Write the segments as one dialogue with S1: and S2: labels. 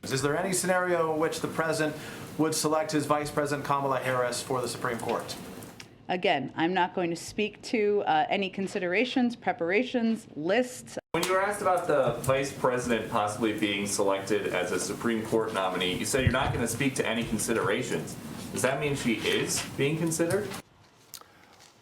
S1: Is there any scenario in which the president would select his Vice President Kamala Harris for the Supreme Court?
S2: Again, I'm not going to speak to any considerations, preparations, lists.
S3: When you were asked about the vice president possibly being selected as a Supreme Court nominee, you said you're not going to speak to any considerations. Does that mean she is being considered?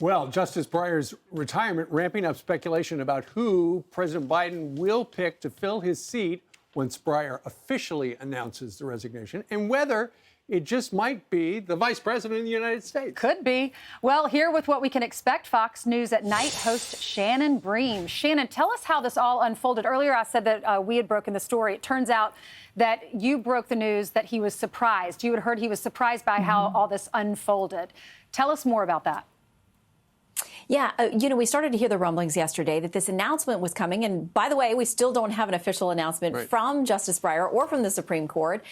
S4: Well, Justice Breyer's retirement ramping up speculation about who President Biden will pick to fill his seat once Breyer officially announces the resignation, and whether it just might be the vice president of the United States.
S5: Could be. Well, here with what we can expect, Fox News at Night host Shannon Bream. Shannon, tell us how this all unfolded. Earlier, I said that we had broken the story. It turns out that you broke the news that he was surprised. You had heard he was surprised by how all this unfolded. Tell us more about that.
S6: Yeah, we started to hear the rumblings yesterday that this announcement was coming. And by the way, we still don't have an official announcement from Justice Breyer or from the Supreme Court.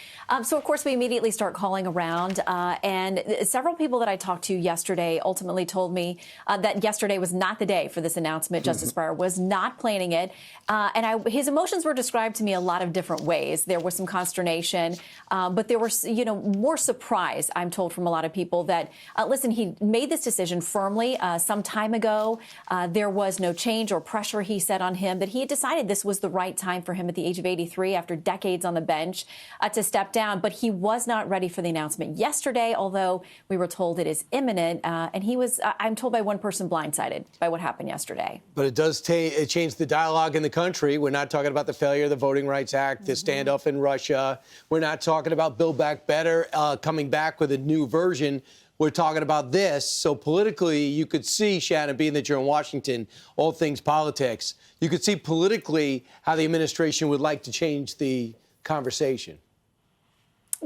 S6: So, of course, we immediately start calling around. And several people that I talked to yesterday ultimately told me that yesterday was not the day for this announcement. Justice Breyer was not planning it. And his emotions were described to me a lot of different ways. There was some consternation, but there was, more surprise, I'm told from a lot of people that, listen, he made this decision firmly some time ago. There was no change or pressure, he said, on him, that he had decided this was the right time for him at the age of 83, after decades on the bench, to step down. But he was not ready for the announcement yesterday, although we were told it is imminent. And he was, I'm told by one person, blindsided by what happened yesterday.
S7: But it does change the dialogue in the country. We're not talking about the failure of the Voting Rights Act, the standoff in Russia. We're not talking about Build Back Better coming back with a new version. We're talking about this. So politically, you could see, Shannon, being that you're in Washington, all things politics, you could see politically how the administration would like to change the conversation.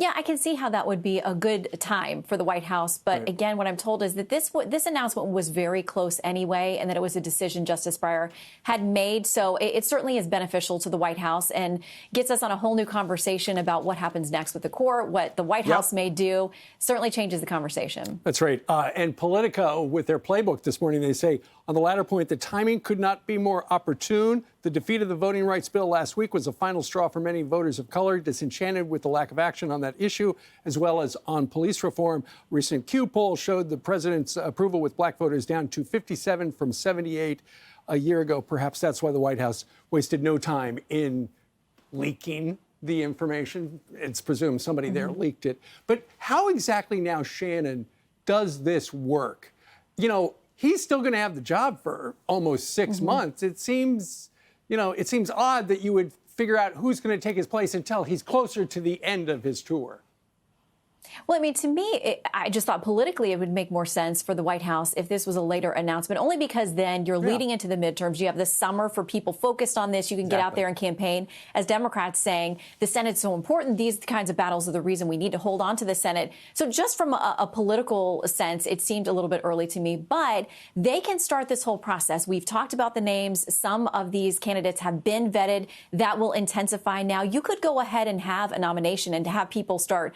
S6: Yeah, I can see how that would be a good time for the White House. But again, what I'm told is that this announcement was very close anyway, and that it was a decision Justice Breyer had made. So it certainly is beneficial to the White House and gets us on a whole new conversation about what happens next with the court, what the White House may do. Certainly changes the conversation.
S4: That's right. And Politico, with their playbook this morning, they say, on the latter point, the timing could not be more opportune. The defeat of the voting rights bill last week was a final straw for many voters of color, disenchanted with the lack of action on that issue, as well as on police reform. Recent Q poll showed the president's approval with black voters down to 57 from 78 a year ago. Perhaps that's why the White House wasted no time in leaking the information. It's presumed somebody there leaked it. But how exactly now, Shannon, does this work? He's still going to have the job for almost 6 months. It seems odd that you would figure out who's going to take his place until he's closer to the end of his tour.
S6: Well, I mean, to me, I just thought politically it would make more sense for the White House if this was a later announcement, only because then you're leading into the midterms. You have the summer for people focused on this. You can get out there and campaign. As Democrats saying, the Senate's so important. These kinds of battles are the reason we need to hold on to the Senate. So just from a political sense, it seemed a little bit early to me. But they can start this whole process. We've talked about the names. Some of these candidates have been vetted. That will intensify now. You could go ahead and have a nomination and to have people start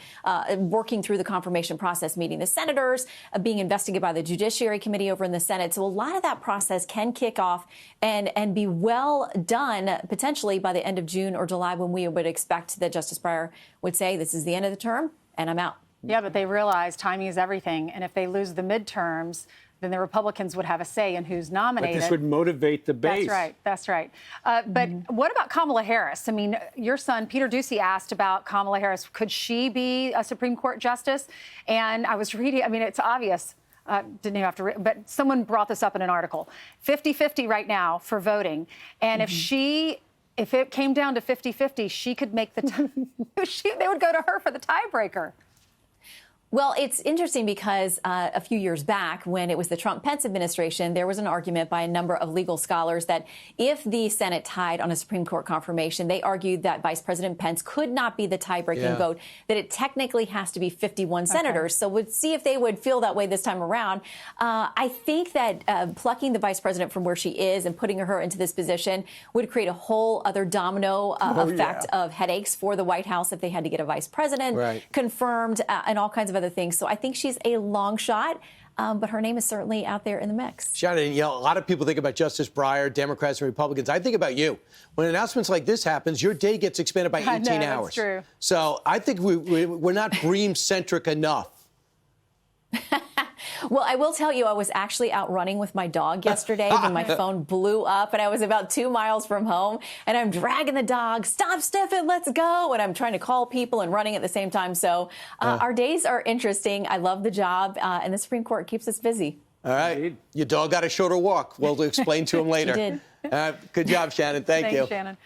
S6: working through the confirmation process, meeting the senators, being investigated by the Judiciary Committee over in the Senate. So a lot of that process can kick off and be well done potentially by the end of June or July, when we would expect that Justice Breyer would say, this is the end of the term and I'm out.
S5: Yeah, but they realize timing is everything. And if they lose the midterms, then the Republicans would have a say in who's nominated.
S4: But this would motivate the base.
S5: That's right. But what about Kamala Harris? I mean, your son, Peter Doocy, asked about Kamala Harris. Could she be a Supreme Court justice? And I was reading, I mean, it's obvious. Didn't even have to read, but someone brought this up in an article. 50-50 right now for voting. And if it came down to 50-50, she could make the they would go to her for the tiebreaker.
S6: Well, it's interesting because a few years back, when it was the Trump-Pence administration, there was an argument by a number of legal scholars that if the Senate tied on a Supreme Court confirmation, they argued that Vice President Pence could not be the tie-breaking vote, that it technically has to be 51 senators. So we'll see if they would feel that way this time around. I think that plucking the vice president from where she is and putting her into this position would create a whole other domino effect of headaches for the White House if they had to get a vice president confirmed and all kinds of other things. So I think she's a long shot. but her name is certainly out there in the mix.
S7: Shannon, a lot of people think about Justice Breyer, Democrats and Republicans. I think about you. When announcements like this happens, your day gets expanded by 18
S5: I know,
S7: hours.
S5: That's true.
S7: So I think we're not Bream-centric enough.
S6: Well, I will tell you, I was actually out running with my dog yesterday when my phone blew up, and I was about 2 miles from home, and I'm dragging the dog. Stop, Stephen, let's go. And I'm trying to call people and running at the same time. So our days are interesting. I love the job, and the Supreme Court keeps us busy.
S7: All right. Your dog got a shorter walk. We'll explain to him later.
S6: She did.
S7: Good job, Shannon. Thank you.
S5: Thanks, Shannon.